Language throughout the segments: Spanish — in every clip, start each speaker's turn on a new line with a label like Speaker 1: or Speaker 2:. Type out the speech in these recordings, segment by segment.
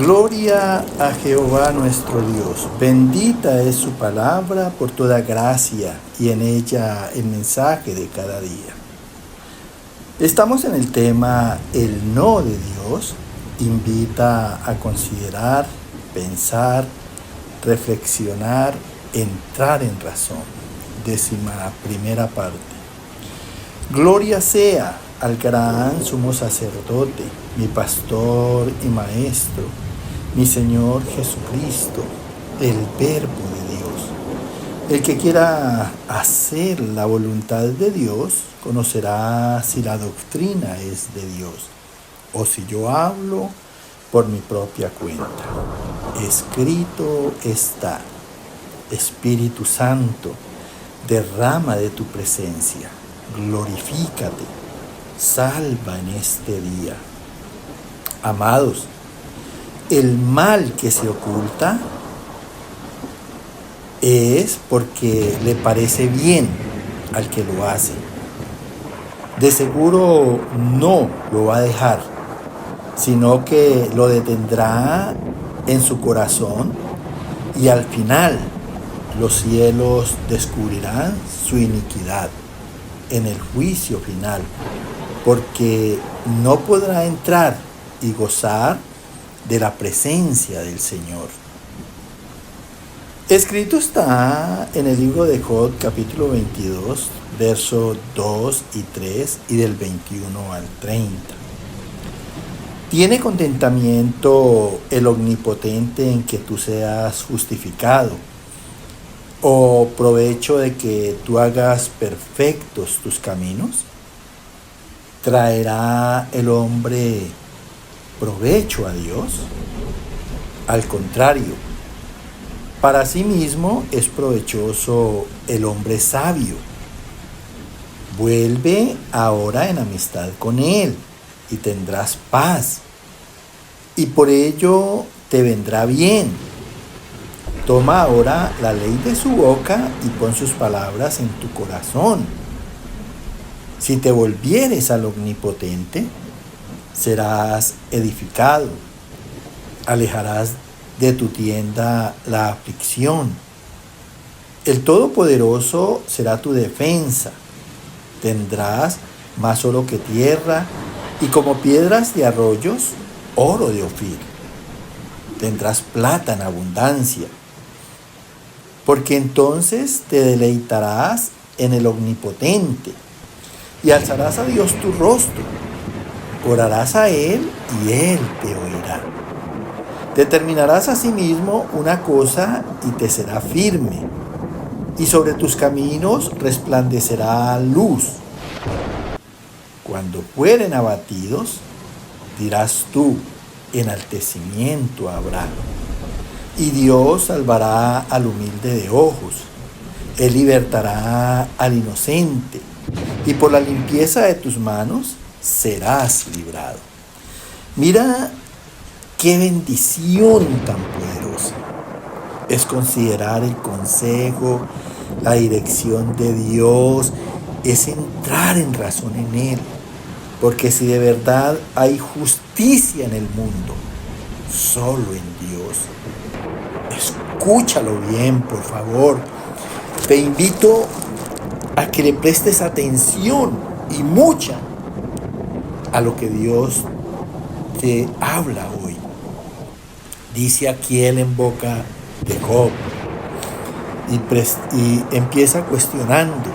Speaker 1: Gloria a Jehová nuestro Dios. Bendita es su palabra por toda gracia y en ella el mensaje de cada día. Estamos en el tema El no de Dios. Invita a considerar, pensar, reflexionar, entrar en razón. 11ª parte. Gloria sea al gran sumo sacerdote, mi pastor y maestro, mi Señor Jesucristo, el Verbo de Dios. El que quiera hacer la voluntad de Dios, conocerá si la doctrina es de Dios, o si yo hablo por mi propia cuenta. Escrito está: Espíritu Santo, derrama de tu presencia, glorifícate, salva en este día. Amados, el mal que se oculta es porque le parece bien al que lo hace. De seguro no lo va a dejar, sino que lo detendrá en su corazón y al final los cielos descubrirán su iniquidad en el juicio final, porque no podrá entrar y gozar de la presencia del Señor. Escrito está en el libro de Job, capítulo 22, versos 2 y 3 y del 21 al 30. ¿Tiene contentamiento el Omnipotente en que tú seas justificado? ¿O provecho de que tú hagas perfectos tus caminos? ¿Traerá el hombre provecho a Dios? Al contrario, para sí mismo es provechoso el hombre sabio. Vuelve ahora en amistad con él y tendrás paz, y por ello te vendrá bien. Toma ahora la ley de su boca y pon sus palabras en tu corazón. Si te volvieres al Omnipotente, serás edificado. Alejarás de tu tienda la aflicción. El Todopoderoso será tu defensa. Tendrás más oro que tierra y como piedras de arroyos, oro de Ofir. Tendrás plata en abundancia, porque entonces te deleitarás en el Omnipotente y alzarás a Dios tu rostro. Orarás a Él y Él te oirá. Determinarás a sí mismo una cosa y te será firme, y sobre tus caminos resplandecerá luz. Cuando fueren abatidos, dirás tú: enaltecimiento habrá. Y Dios salvará al humilde de ojos. Él libertará al inocente, y por la limpieza de tus manos serás librado. Mira qué bendición tan poderosa es considerar el consejo, la dirección de Dios, es entrar en razón en Él. Porque si de verdad hay justicia en el mundo, solo en Dios. Escúchalo bien, por favor. Te invito a que le prestes atención y mucha a lo que Dios te habla hoy. Dice aquí él en boca de Job y empieza cuestionando.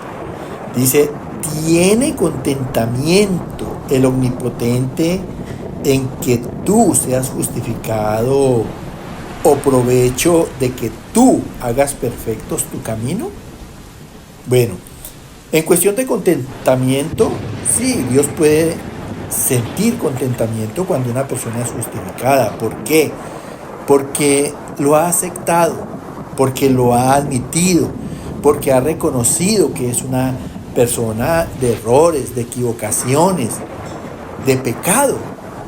Speaker 1: Dice: ¿tiene contentamiento el Omnipotente en que tú seas justificado o provecho de que tú hagas perfectos tu camino? Bueno, en cuestión de contentamiento, sí, Dios puede sentir contentamiento cuando una persona es justificada. ¿Por qué? Porque lo ha aceptado, porque lo ha admitido, porque ha reconocido que es una persona de errores, de equivocaciones, de pecado.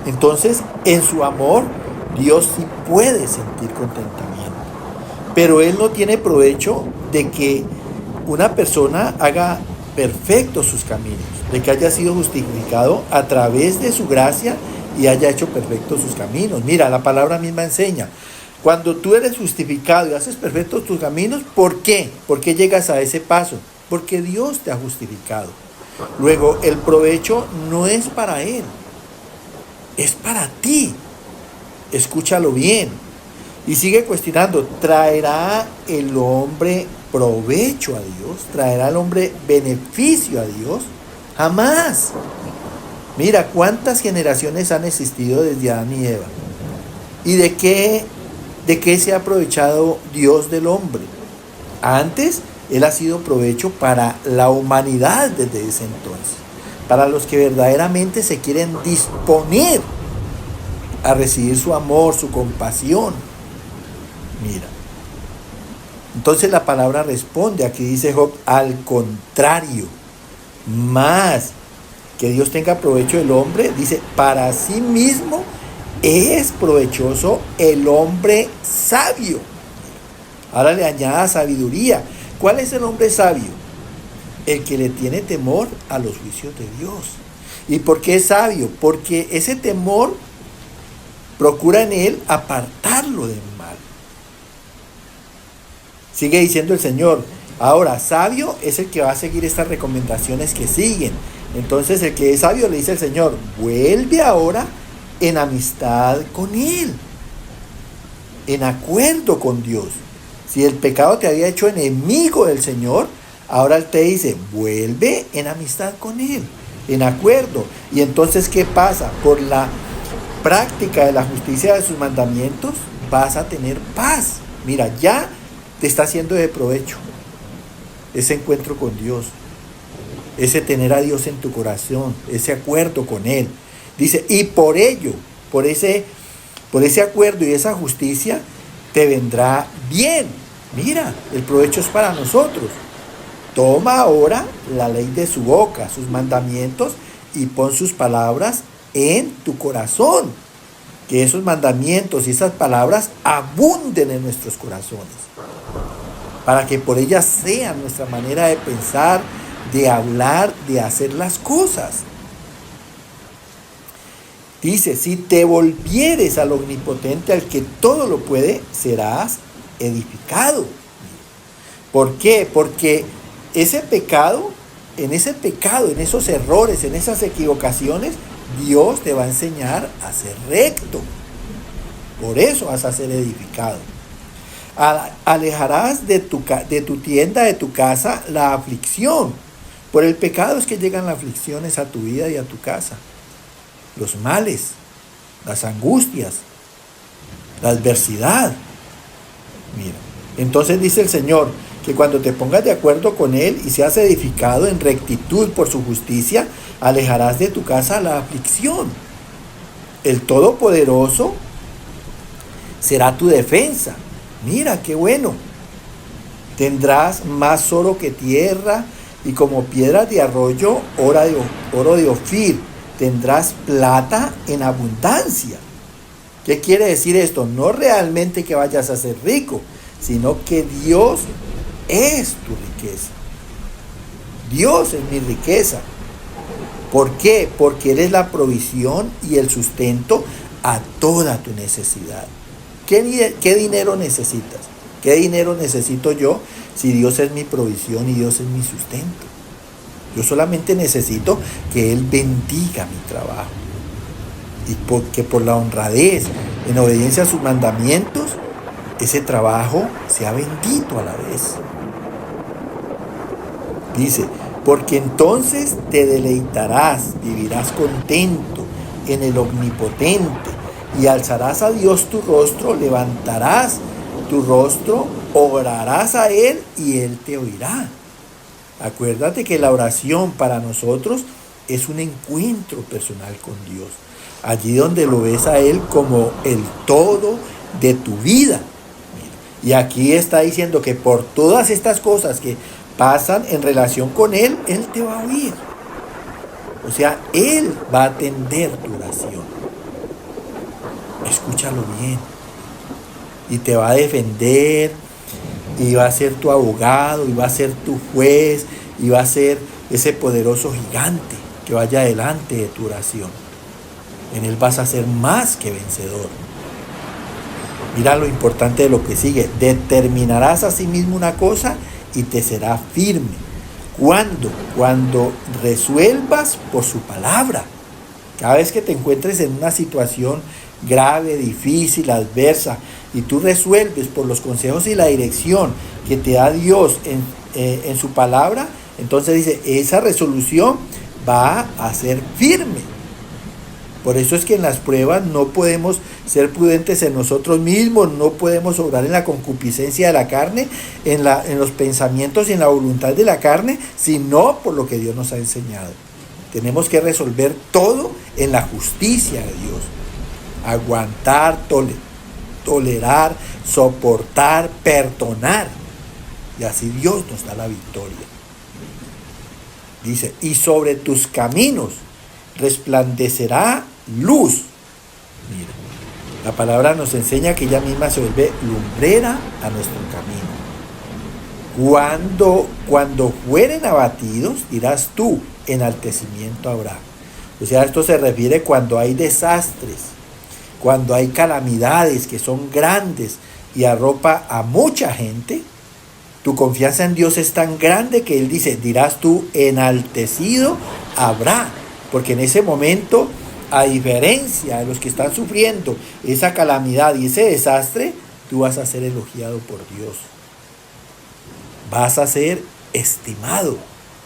Speaker 1: Entonces, en su amor, Dios sí puede sentir contentamiento. Pero Él no tiene provecho de que una persona haga perfectos sus caminos, de que haya sido justificado a través de su gracia y haya hecho perfectos sus caminos. Mira, la palabra misma enseña. Cuando tú eres justificado y haces perfectos tus caminos, ¿por qué? ¿Por qué llegas a ese paso? Porque Dios te ha justificado. Luego, el provecho no es para Él, es para ti. Escúchalo bien. Y sigue cuestionando, ¿traerá el hombre provecho a Dios? ¿Traerá el hombre beneficio a Dios? Jamás. Mira, ¿cuántas generaciones han existido desde Adán y Eva? ¿Y de qué se ha aprovechado Dios del hombre? Antes, Él ha sido provecho para la humanidad desde ese entonces. Para los que verdaderamente se quieren disponer a recibir su amor, su compasión. Mira. Entonces la palabra responde, aquí dice Job, al contrario, más que Dios tenga provecho del hombre, dice, para sí mismo es provechoso el hombre sabio. Ahora le añada sabiduría. ¿Cuál es el hombre sabio? El que le tiene temor a los juicios de Dios. ¿Y por qué es sabio? Porque ese temor procura en él apartarlo del mal. Sigue diciendo el Señor. Ahora, sabio es el que va a seguir estas recomendaciones que siguen. Entonces, el que es sabio le dice al Señor, vuelve ahora en amistad con Él, en acuerdo con Dios. Si el pecado te había hecho enemigo del Señor, ahora Él te dice, vuelve en amistad con Él, en acuerdo. Y entonces, ¿qué pasa? Por la práctica de la justicia de sus mandamientos, vas a tener paz. Mira, ya te está haciendo de provecho ese encuentro con Dios, ese tener a Dios en tu corazón, ese acuerdo con Él. Dice, y por ello, por ese acuerdo y esa justicia, te vendrá bien. Mira, el provecho es para nosotros. Toma ahora la ley de su boca, sus mandamientos, y pon sus palabras en tu corazón. Que esos mandamientos y esas palabras abunden en nuestros corazones, para que por ellas sean nuestra manera de pensar, de hablar, de hacer las cosas. Dice, si te volvieres al omnipotente, al que todo lo puede, serás edificado. ¿Por qué? Porque ese pecado, en esos errores, en esas equivocaciones, Dios te va a enseñar a ser recto. Por eso vas a ser edificado. Alejarás de tu tienda, de tu casa, la aflicción. Por el pecado es que llegan las aflicciones a tu vida y a tu casa. Los males, las angustias, la adversidad. Mira, entonces dice el Señor que cuando te pongas de acuerdo con Él y seas edificado en rectitud por su justicia, alejarás de tu casa la aflicción. El Todopoderoso será tu defensa. Mira, qué bueno. Tendrás más oro que tierra y como piedras de arroyo, oro de Ofir. Tendrás plata en abundancia. ¿Qué quiere decir esto? No realmente que vayas a ser rico, sino que Dios es tu riqueza. Dios es mi riqueza. ¿Por qué? Porque Él es la provisión y el sustento a toda tu necesidad. ¿Qué dinero necesitas? ¿Qué dinero necesito yo si Dios es mi provisión y Dios es mi sustento? Yo solamente necesito que Él bendiga mi trabajo. Y porque por la honradez, en obediencia a sus mandamientos, ese trabajo sea bendito a la vez. Dice, porque entonces te deleitarás, vivirás contento en el Omnipotente, y alzarás a Dios tu rostro, levantarás tu rostro, orarás a Él y Él te oirá. Acuérdate que la oración para nosotros es un encuentro personal con Dios. Allí donde lo ves a Él como el todo de tu vida. Y aquí está diciendo que por todas estas cosas que pasan en relación con Él, Él te va a oír. O sea, Él va a atender tu oración. Escúchalo bien. Y te va a defender, y va a ser tu abogado, y va a ser tu juez, y va a ser ese poderoso gigante que vaya delante de tu oración. En Él vas a ser más que vencedor. Mira lo importante de lo que sigue. Determinarás a sí mismo una cosa y te será firme. ¿Cuándo? Cuando resuelvas por su palabra. Cada vez que te encuentres en una situación grave, difícil, adversa, y tú resuelves por los consejos y la dirección que te da Dios en su palabra, entonces dice, esa resolución va a ser firme. Por eso es que en las pruebas no podemos ser prudentes en nosotros mismos, no podemos obrar en la concupiscencia de la carne, en los pensamientos y en la voluntad de la carne, sino por lo que Dios nos ha enseñado. Tenemos que resolver todo en la justicia de Dios. Aguantar, tolerar, soportar, perdonar. Y así Dios nos da la victoria. Dice, y sobre tus caminos resplandecerá luz. Mira, la palabra nos enseña que ella misma se vuelve lumbrera a nuestro camino. Cuando fueren abatidos, dirás tú, enaltecimiento habrá. O sea, esto se refiere cuando hay desastres, cuando hay calamidades que son grandes y arropa a mucha gente. Tu confianza en Dios es tan grande que Él dice, dirás tú, enaltecido habrá. Porque en ese momento, a diferencia de los que están sufriendo esa calamidad y ese desastre, tú vas a ser elogiado por Dios. Vas a ser estimado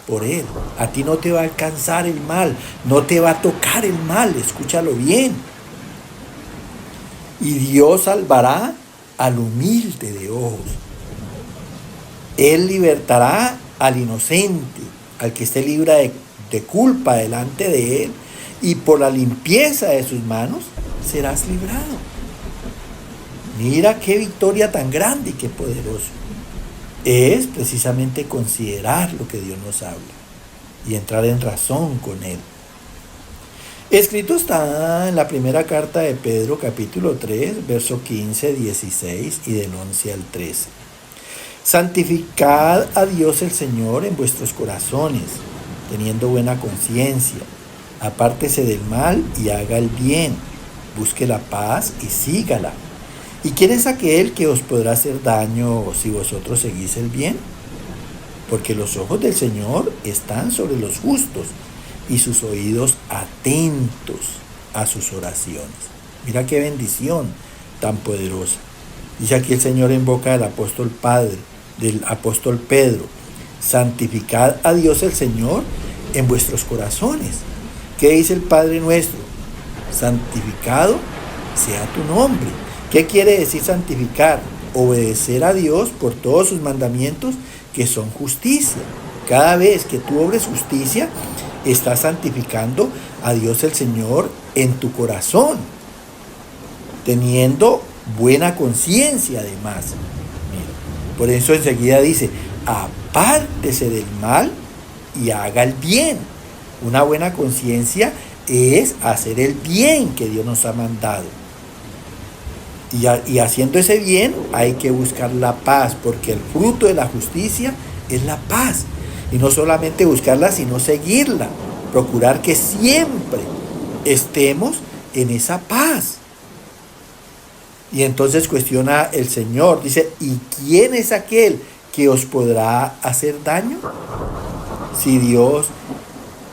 Speaker 1: por Él. A ti no te va a alcanzar el mal, no te va a tocar el mal, escúchalo bien. Y Dios salvará al humilde de ojos. Él libertará al inocente, al que esté libre de culpa delante de Él, y por la limpieza de sus manos serás librado. Mira qué victoria tan grande y qué poderoso. Es precisamente considerar lo que Dios nos habla y entrar en razón con Él. Escrito está en la primera carta de Pedro, capítulo 3, verso 15, 16 y del 11 al 13. Santificad a Dios el Señor en vuestros corazones, teniendo buena conciencia. Apártese del mal y haga el bien. Busque la paz y sígala. ¿Y quién es aquel que os podrá hacer daño si vosotros seguís el bien? Porque los ojos del Señor están sobre los justos y sus oídos atentos a sus oraciones. Mira qué bendición tan poderosa. Dice aquí el Señor en boca del apóstol Pedro, santificad a Dios el Señor en vuestros corazones. ¿Qué dice el Padre nuestro? Santificado sea tu nombre. ¿Qué quiere decir santificar? Obedecer a Dios por todos sus mandamientos que son justicia. Cada vez que tú obres justicia, estás santificando a Dios el Señor en tu corazón, teniendo buena conciencia además. Mira, por eso enseguida dice, apártese del mal y haga el bien. Una buena conciencia es hacer el bien que Dios nos ha mandado. Y haciendo ese bien hay que buscar la paz, porque el fruto de la justicia es la paz. Y no solamente buscarla, sino seguirla. Procurar que siempre estemos en esa paz. Y entonces cuestiona el Señor, dice, ¿y quién es aquel que os podrá hacer daño? Si Dios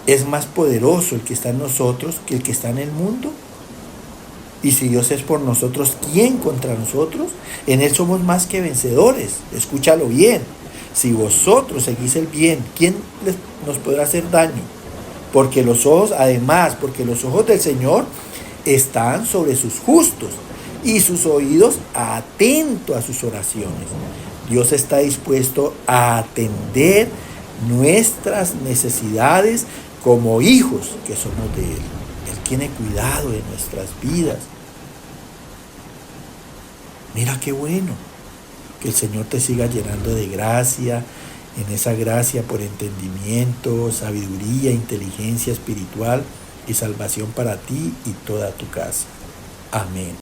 Speaker 1: es más poderoso el que está en nosotros que el que está en el mundo. Y si Dios es por nosotros, ¿quién contra nosotros? En Él somos más que vencedores. Escúchalo bien. Si vosotros seguís el bien, ¿quién nos podrá hacer daño? Porque los ojos del Señor están sobre sus justos y sus oídos atentos a sus oraciones. Dios está dispuesto a atender nuestras necesidades como hijos que somos de Él. Él tiene cuidado de nuestras vidas. Mira qué bueno. Que el Señor te siga llenando de gracia, en esa gracia por entendimiento, sabiduría, inteligencia espiritual y salvación para ti y toda tu casa. Amén.